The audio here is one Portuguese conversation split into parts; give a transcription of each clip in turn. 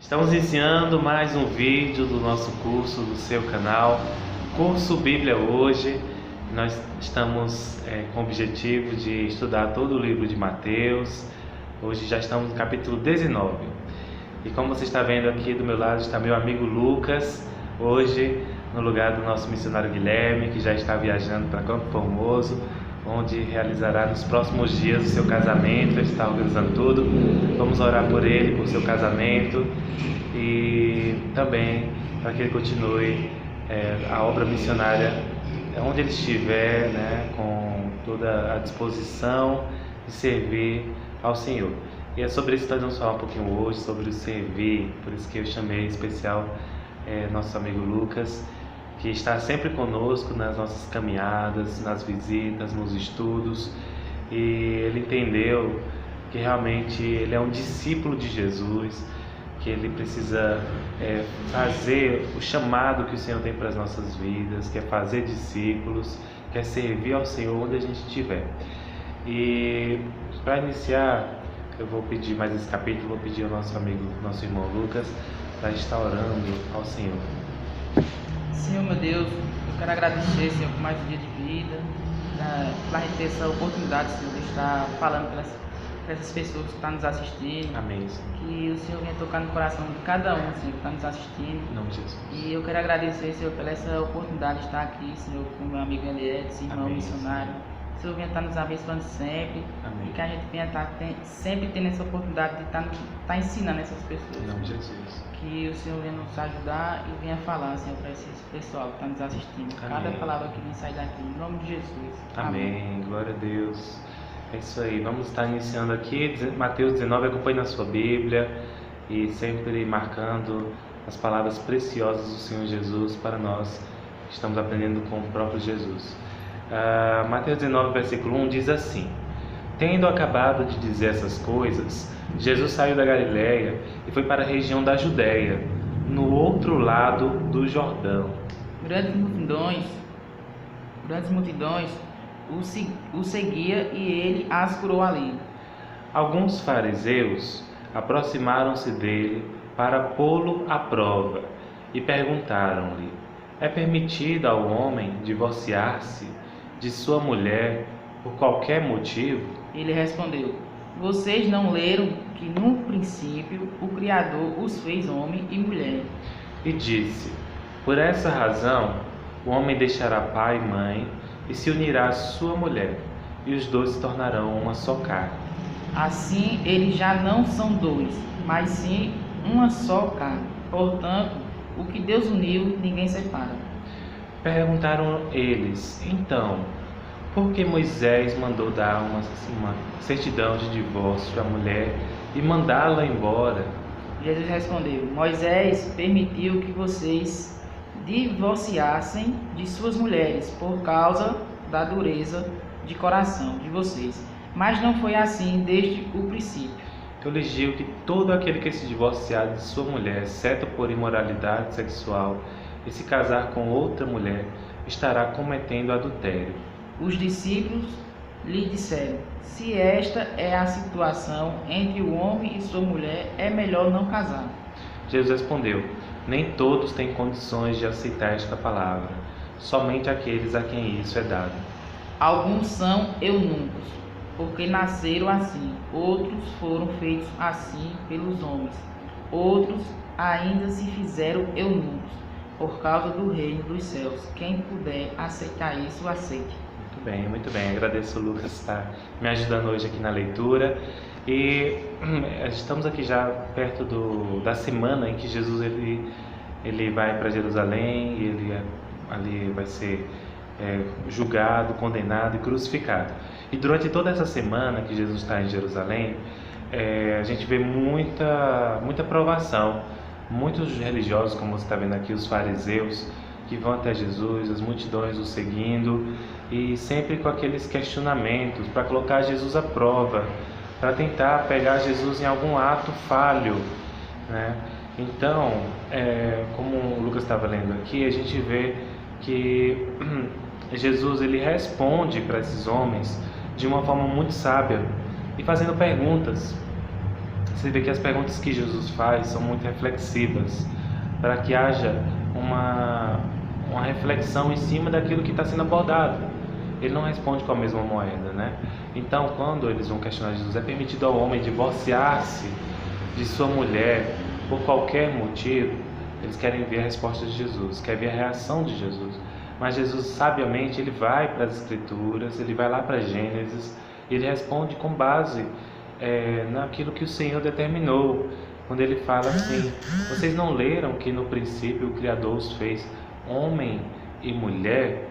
Estamos iniciando mais um vídeo do nosso curso, do seu canal, Curso Bíblia Hoje. Nós estamos com o objetivo de estudar todo o livro de Mateus. Hoje já estamos no capítulo 19. E como você está vendo aqui do meu lado está meu amigo Lucas, hoje no lugar do nosso missionário Guilherme, que já está viajando para Campo Formoso, onde realizará nos próximos dias o seu casamento. Ele está organizando tudo. Vamos orar por ele, por seu casamento e também para que ele continue a obra missionária onde ele estiver, com toda a disposição de servir ao Senhor. E é sobre isso que nós vamos falar um pouquinho hoje, sobre o servir. Por isso que eu chamei em especial nosso amigo Lucas, que está sempre conosco nas nossas caminhadas, nas visitas, nos estudos, e ele entendeu que realmente ele é um discípulo de Jesus, que ele precisa fazer o chamado que o Senhor tem para as nossas vidas, que é fazer discípulos, que é servir ao Senhor onde a gente estiver. E para iniciar, eu vou pedir mais esse capítulo, vou pedir ao nosso amigo, nosso irmão Lucas, para estar orando ao Senhor. Senhor, meu Deus, eu quero agradecer, Senhor, por mais um dia de vida, pela gente ter essa oportunidade, Senhor, de estar falando para essas pessoas que estão nos assistindo. Amém, Senhor. Que o Senhor venha tocar no coração de cada um, Senhor, que está nos assistindo. Em nome de Jesus. E eu quero agradecer, Senhor, pela essa oportunidade de estar aqui, Senhor, com meu amigo Eliette, irmão Amém, missionário. O Senhor venha estar nos abençoando sempre. Amém. E que a gente venha estar sempre tendo essa oportunidade de estar ensinando essas pessoas. Em nome de Jesus. Que o Senhor venha nos ajudar e venha falar, Senhor, para esse pessoal que está nos assistindo. Amém. Cada palavra que vem sair daqui, em nome de Jesus. Amém. Glória a Deus. É isso aí. Vamos estar iniciando aqui Mateus 19. Acompanhe na sua Bíblia e sempre marcando as palavras preciosas do Senhor Jesus para nós que estamos aprendendo com o próprio Jesus. Mateus 19, versículo 1 diz assim: Tendo acabado de dizer essas coisas, Jesus saiu da Galiléia e foi para a região da Judéia, no outro lado do Jordão. Grandes multidões o seguia e ele as curou ali. Alguns fariseus aproximaram-se dele para pô-lo à prova e perguntaram-lhe: É permitido ao homem divorciar-se de sua mulher por qualquer motivo? Ele respondeu: Vocês não leram que no princípio o Criador os fez homem e mulher? E disse: Por essa razão o homem deixará pai e mãe e se unirá à sua mulher, e os dois se tornarão uma só carne. Assim eles já não são dois, mas sim uma só carne. Portanto, o que Deus uniu, ninguém separa. Perguntaram eles: Então, por que Moisés mandou dar uma certidão de divórcio à mulher e mandá-la embora? Jesus respondeu: Moisés permitiu que vocês divorciassem de suas mulheres por causa da dureza de coração de vocês, mas não foi assim desde o princípio. Eu lhes digo que todo aquele que se divorciar de sua mulher, exceto por imoralidade sexual, e se casar com outra mulher, estará cometendo adultério. Os discípulos lhe disseram: Se esta é a situação entre o homem e sua mulher, é melhor não casar. Jesus respondeu: Nem todos têm condições de aceitar esta palavra, somente aqueles a quem isso é dado. Alguns são eunucos, porque nasceram assim. Outros foram feitos assim pelos homens. Outros ainda se fizeram eunucos, por causa do reino dos céus. Quem puder aceitar isso, aceite. Muito bem. Agradeço o Lucas por estar me ajudando hoje aqui na leitura. E estamos aqui já perto da semana em que Jesus ele vai para Jerusalém e ele ali vai ser julgado, condenado e crucificado. E durante toda essa semana que Jesus está em Jerusalém, a gente vê muita provação. Muitos religiosos, como você está vendo aqui, os fariseus, que vão até Jesus, as multidões o seguindo, e sempre com aqueles questionamentos para colocar Jesus à prova, para tentar pegar Jesus em algum ato falho, né? Então, como o Lucas estava lendo aqui, a gente vê que Jesus ele responde para esses homens de uma forma muito sábia e fazendo perguntas. Você vê que as perguntas que Jesus faz são muito reflexivas, para que haja uma reflexão em cima daquilo que está sendo abordado. Ele não responde com a mesma moeda, né? Então, quando eles vão questionar Jesus, é permitido ao homem divorciar-se de sua mulher por qualquer motivo? Eles querem ver a resposta de Jesus, querem ver a reação de Jesus. Mas Jesus, sabiamente, ele vai para as Escrituras, ele vai lá para Gênesis, e ele responde com base naquilo que o Senhor determinou. Quando ele fala assim: vocês não leram que no princípio o Criador os fez homem e mulher?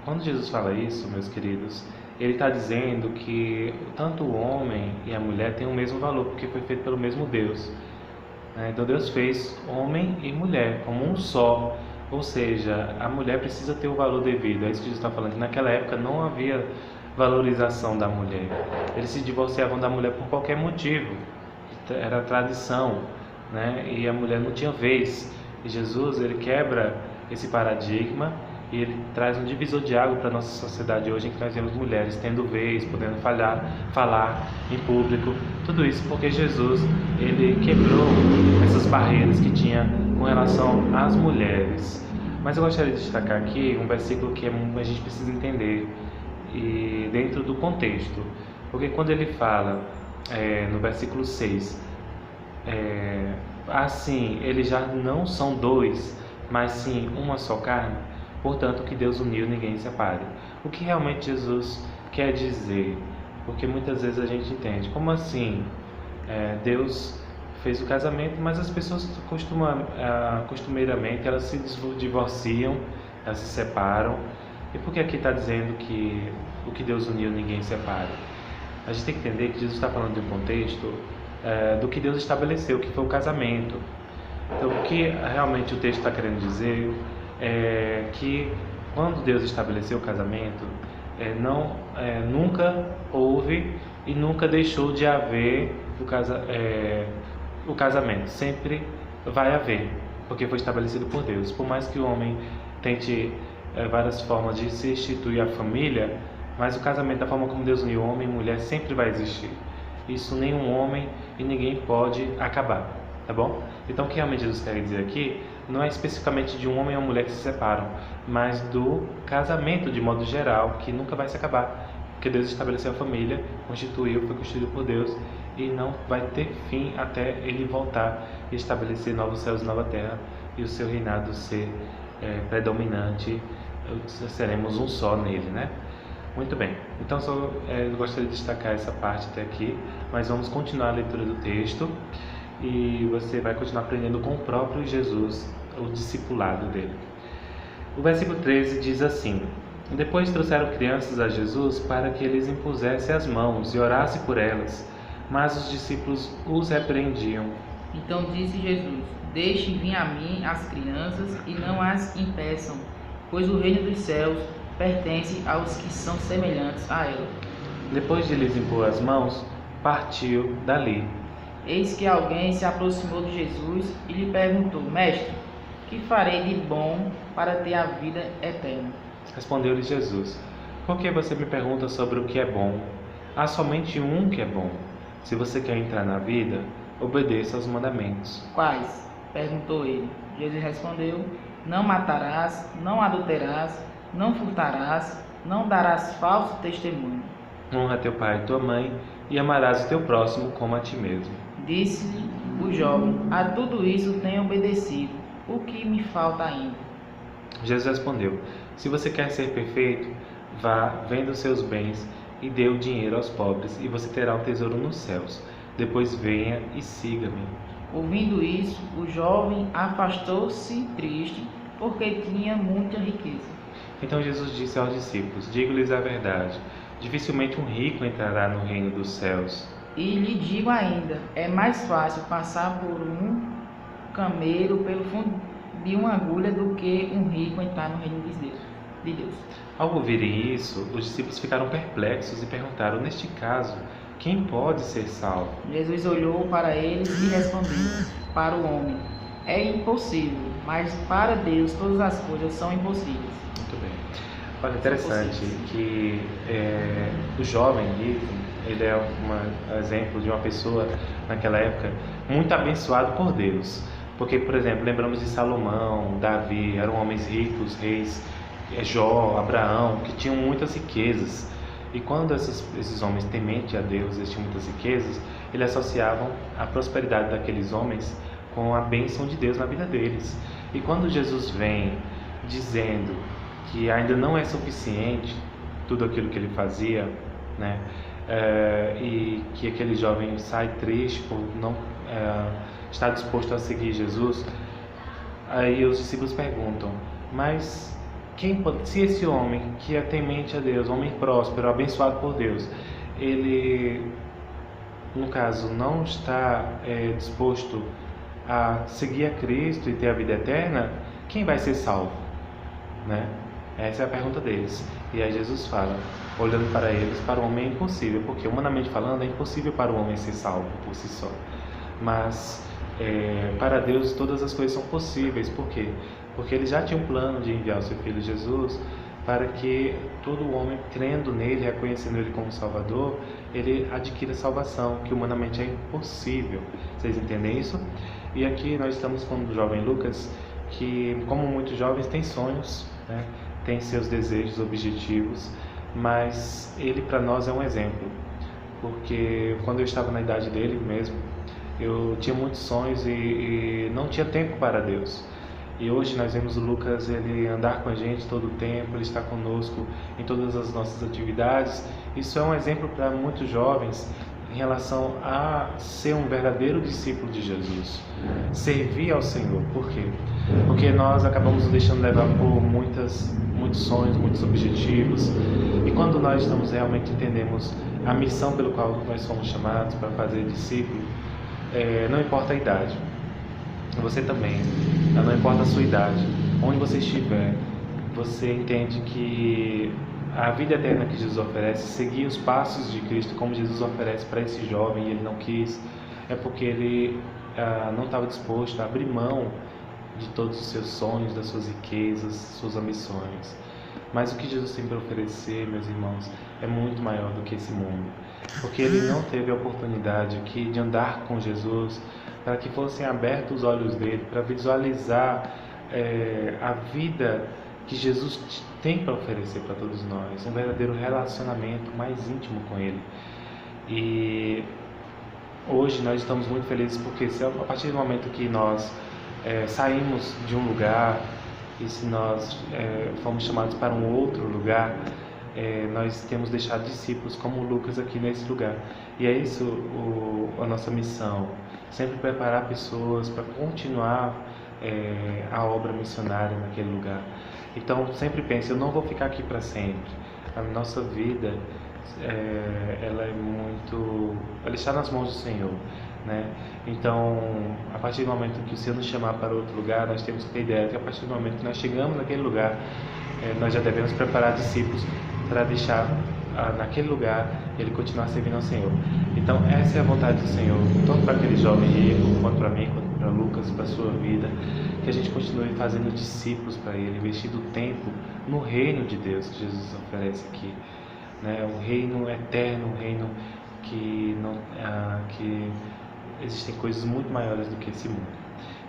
Quando Jesus fala isso, meus queridos, ele está dizendo que tanto o homem e a mulher têm o mesmo valor, porque foi feito pelo mesmo Deus. Então Deus fez homem e mulher como um só, ou seja, a mulher precisa ter o valor devido. É isso que Jesus está falando, que naquela época não havia valorização da mulher. Eles se divorciavam da mulher por qualquer motivo, era tradição, né? E a mulher não tinha vez. E Jesus, ele quebra esse paradigma e ele traz um divisor de água para a nossa sociedade hoje, em que nós vemos mulheres tendo vez, podendo falar em público. Tudo isso porque Jesus, ele quebrou essas barreiras que tinha com relação às mulheres. Mas eu gostaria de destacar aqui um versículo que a gente precisa entender e dentro do contexto, porque quando ele fala no versículo 6, assim, eles já não são dois, mas sim uma só carne, portanto, que Deus uniu, ninguém separe. O que realmente Jesus quer dizer? Porque muitas vezes a gente entende, como assim? Deus fez o casamento, mas as pessoas costumeiramente elas se divorciam, elas se separam. E por que aqui está dizendo que o que Deus uniu, ninguém separa? A gente tem que entender que Jesus está falando de um contexto do que Deus estabeleceu, que foi o casamento. Então, o que realmente o texto está querendo dizer é que quando Deus estabeleceu o casamento, nunca houve e nunca deixou de haver o casamento. Sempre vai haver, porque foi estabelecido por Deus. Por mais que o homem tente várias formas de se instituir a família, mas o casamento, da forma como Deus uniu homem e mulher, sempre vai existir. Isso nenhum homem e ninguém pode acabar, tá bom? Então, o que realmente Jesus quer dizer aqui não é especificamente de um homem e uma mulher que se separam, mas do casamento de modo geral, que nunca vai se acabar, porque Deus estabeleceu a família, foi constituído por Deus, e não vai ter fim até Ele voltar e estabelecer novos céus e nova terra, e o seu reinado ser predominante. Seremos um só nele, né? Muito bem, então eu gostaria de destacar essa parte até aqui, mas vamos continuar a leitura do texto e você vai continuar aprendendo com o próprio Jesus, o discipulado dele. O versículo 13 diz assim: depois trouxeram crianças a Jesus para que eles impusesse as mãos e orasse por elas, mas os discípulos os repreendiam. Então disse Jesus: deixe vir a mim as crianças e não as impeçam, pois o reino dos céus pertence aos que são semelhantes a ela. Depois de lhes impor as mãos, partiu dali. Eis que alguém se aproximou de Jesus e lhe perguntou: mestre, que farei de bom para ter a vida eterna? Respondeu-lhe Jesus: por que você me pergunta sobre o que é bom? Há somente um que é bom. Se você quer entrar na vida, obedeça aos mandamentos. Quais? Perguntou ele. Jesus respondeu: não matarás, não adulterarás, não furtarás, não darás falso testemunho. Honra teu pai e tua mãe, e amarás o teu próximo como a ti mesmo. Disse-lhe o jovem: a tudo isso tenho obedecido. O que me falta ainda? Jesus respondeu: se você quer ser perfeito, vá, venda os seus bens e dê o dinheiro aos pobres, e você terá um tesouro nos céus. Depois venha e siga-me. Ouvindo isso, o jovem afastou-se triste, porque tinha muita riqueza. Então Jesus disse aos discípulos: digo-lhes a verdade, dificilmente um rico entrará no reino dos céus. E lhe digo ainda, é mais fácil passar por um camelo pelo fundo de uma agulha do que um rico entrar no reino de Deus. Ao ouvirem isso, os discípulos ficaram perplexos e perguntaram: neste caso, quem pode ser salvo? Jesus olhou para eles e respondeu: para o homem é impossível, mas para Deus todas as coisas são impossíveis. Muito bem. Olha, interessante que o jovem rico, ele é um exemplo de uma pessoa naquela época muito abençoado por Deus. Porque, por exemplo, lembramos de Salomão, Davi, eram homens ricos, reis, Jó, Abraão, que tinham muitas riquezas. E quando esses homens temente a Deus, eles tinham muitas riquezas, eles associavam a prosperidade daqueles homens com a bênção de Deus na vida deles. E quando Jesus vem dizendo que ainda não é suficiente tudo aquilo que ele fazia, né? E que aquele jovem sai triste por não estar disposto a seguir Jesus, aí os discípulos perguntam: mas se esse homem que é temente a Deus, homem próspero, abençoado por Deus, ele, no caso, não está disposto a seguir a Cristo e ter a vida eterna, quem vai ser salvo? Né? Essa é a pergunta deles. E aí Jesus fala, olhando para eles: para o homem é impossível, porque humanamente falando é impossível para o homem ser salvo por si só. Mas para Deus todas as coisas são possíveis. Por quê? Porque ele já tinha um plano de enviar o seu Filho Jesus para que todo homem, crendo nele, reconhecendo ele como Salvador, ele adquira salvação, que humanamente é impossível. Vocês entendem isso? E aqui nós estamos com o jovem Lucas, que, como muitos jovens, tem sonhos, né? Tem seus desejos, objetivos, mas ele para nós é um exemplo, porque quando eu estava na idade dele mesmo, eu tinha muitos sonhos e não tinha tempo para Deus. E hoje nós vemos o Lucas, ele andar com a gente todo o tempo, ele está conosco em todas as nossas atividades. Isso é um exemplo para muitos jovens em relação a ser um verdadeiro discípulo de Jesus, servir ao Senhor. Por quê? Porque nós acabamos nos deixando levar por muitos sonhos, muitos objetivos, e quando nós realmente entendemos a missão pelo qual nós somos chamados para fazer discípulo, não importa a idade, você também, não importa a sua idade, onde você estiver, você entende que a vida eterna que Jesus oferece, seguir os passos de Cristo como Jesus oferece para esse jovem, e ele não quis, é porque ele não estava disposto a abrir mão de todos os seus sonhos, das suas riquezas, suas ambições. Mas o que Jesus tem para oferecer, meus irmãos, é muito maior do que esse mundo, porque ele não teve a oportunidade aqui de andar com Jesus para que fossem abertos os olhos dele, para visualizar a vida que Jesus tem para oferecer para todos nós, um verdadeiro relacionamento mais íntimo com ele. E hoje nós estamos muito felizes porque a partir do momento que nós saímos de um lugar, e se nós fomos chamados para um outro lugar, nós temos deixado discípulos como Lucas aqui nesse lugar. E é isso a nossa missão, sempre preparar pessoas para continuar a obra missionária naquele lugar. Então sempre pense, eu não vou ficar aqui para sempre. A nossa vida ela está nas mãos do Senhor, né? Então, a partir do momento que o Senhor nos chamar para outro lugar, nós temos que ter ideia que a partir do momento que nós chegamos naquele lugar, nós já devemos preparar discípulos para deixar naquele lugar ele continuar servindo ao Senhor. Então, essa é a vontade do Senhor, tanto para aquele jovem rico, quanto para mim, quanto para Lucas, para a sua vida, que a gente continue fazendo discípulos para ele, investindo tempo no reino de Deus que Jesus oferece aqui, né? Um reino eterno, um reino que existem coisas muito maiores do que esse mundo.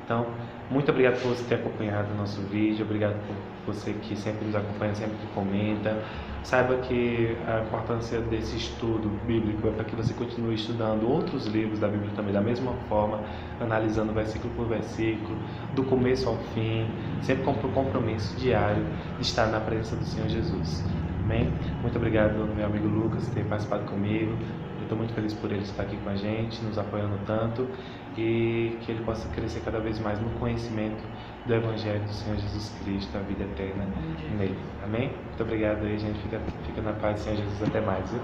Então, muito obrigado por você ter acompanhado o nosso vídeo, obrigado por você que sempre nos acompanha, sempre que comenta. Saiba que a importância desse estudo bíblico é para que você continue estudando outros livros da Bíblia também da mesma forma, analisando versículo por versículo, do começo ao fim, sempre com o compromisso diário de estar na presença do Senhor Jesus. Amém? Muito obrigado, meu amigo Lucas, por ter participado comigo. Eu estou muito feliz por ele estar aqui com a gente, nos apoiando tanto, e que ele possa crescer cada vez mais no conhecimento do Evangelho do Senhor Jesus Cristo, a vida eterna nele. Amém? Muito obrigado aí, gente. Fica na paz do Senhor Jesus. Até mais, viu?